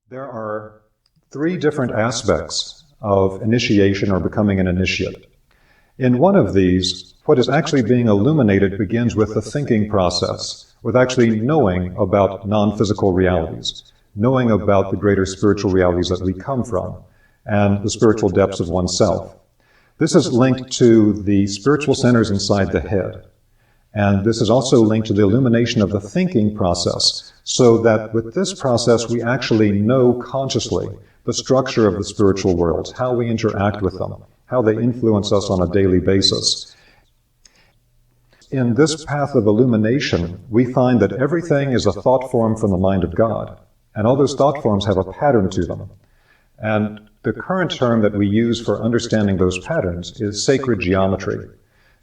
There are three different aspects of initiation or becoming an initiate. In one of these, what is actually being illuminated begins with the thinking process, with actually knowing about non-physical realities, knowing about the greater spiritual realities that we come from, and the spiritual depths of oneself. This is linked to the spiritual centers inside the head. And this is also linked to the illumination of the thinking process, so that with this process we actually know consciously the structure of the spiritual worlds, how we interact with them, how they influence us on a daily basis. In this path of illumination, we find that everything is a thought form from the mind of God, and all those thought forms have a pattern to them. And the current term that we use for understanding those patterns is sacred geometry.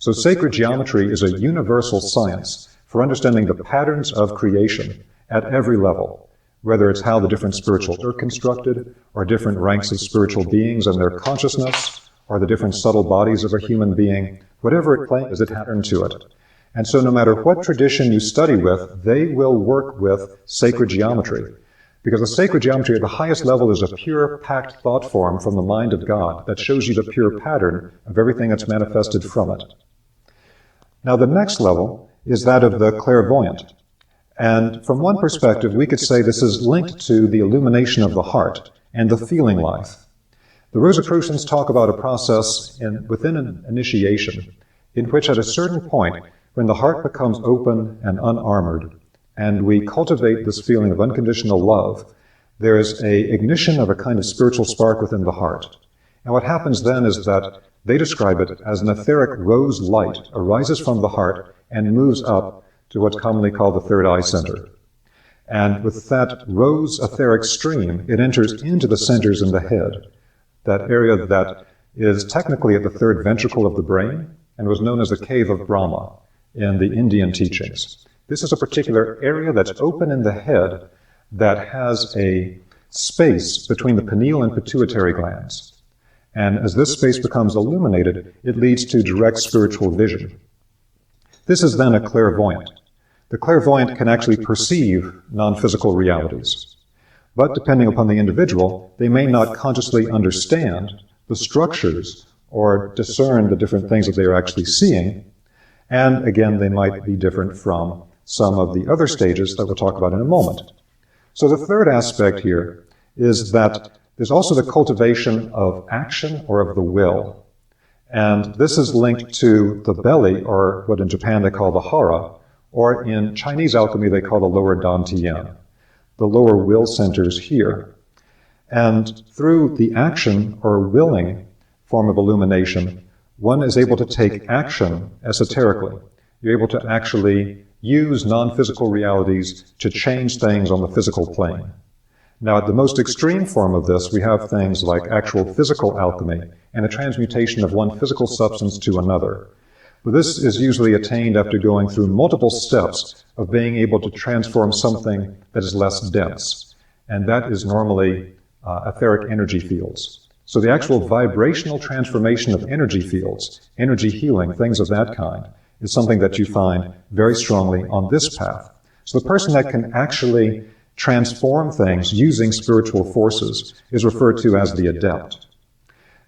So sacred geometry is a universal science for understanding the patterns of creation at every level, whether it's how the different spirituals are constructed, or different ranks of spiritual beings and their consciousness, or the different subtle bodies of a human being, whatever it claims, is a pattern to it. And so no matter what tradition you study with, they will work with sacred geometry. Because the sacred geometry at the highest level is a pure, packed thought form from the mind of God that shows you the pure pattern of everything that's manifested from it. Now the next level is that of the clairvoyant. And from one perspective, we could say this is linked to the illumination of the heart and the feeling life. The Rosicrucians talk about a process within an initiation in which at a certain point, when the heart becomes open and unarmored, and we cultivate this feeling of unconditional love, there is an ignition of a kind of spiritual spark within the heart. And what happens then is that they describe it as an etheric rose light arises from the heart and moves up to what's commonly called the third eye center. And with that rose etheric stream, it enters into the centers in the head, that area that is technically at the third ventricle of the brain and was known as the cave of Brahma in the Indian teachings. This is a particular area that's open in the head that has a space between the pineal and pituitary glands. And as this space becomes illuminated, it leads to direct spiritual vision. This is then a clairvoyant. The clairvoyant can actually perceive non-physical realities. But depending upon the individual, they may not consciously understand the structures or discern the different things that they are actually seeing. And again, they might be different from some of the other stages that we'll talk about in a moment. So the third aspect here is that there's also the cultivation of action or of the will. And this is linked to the belly, or what in Japan they call the hara, or in Chinese alchemy they call the lower dantian, the lower will centers here. And through the action or willing form of illumination, one is able to take action esoterically. You're able to actually use non-physical realities to change things on the physical plane. Now, at the most extreme form of this, we have things like actual physical alchemy and the transmutation of one physical substance to another. But this is usually attained after going through multiple steps of being able to transform something that is less dense. And that is normally etheric energy fields. So the actual vibrational transformation of energy fields, energy healing, things of that kind, is something that you find very strongly on this path. So the person that can actually transform things using spiritual forces is referred to as the adept.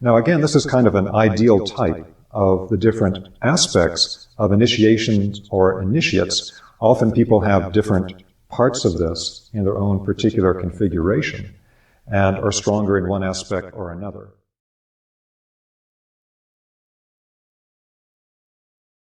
Now again, this is kind of an ideal type of the different aspects of initiations or initiates. Often people have different parts of this in their own particular configuration and are stronger in one aspect or another.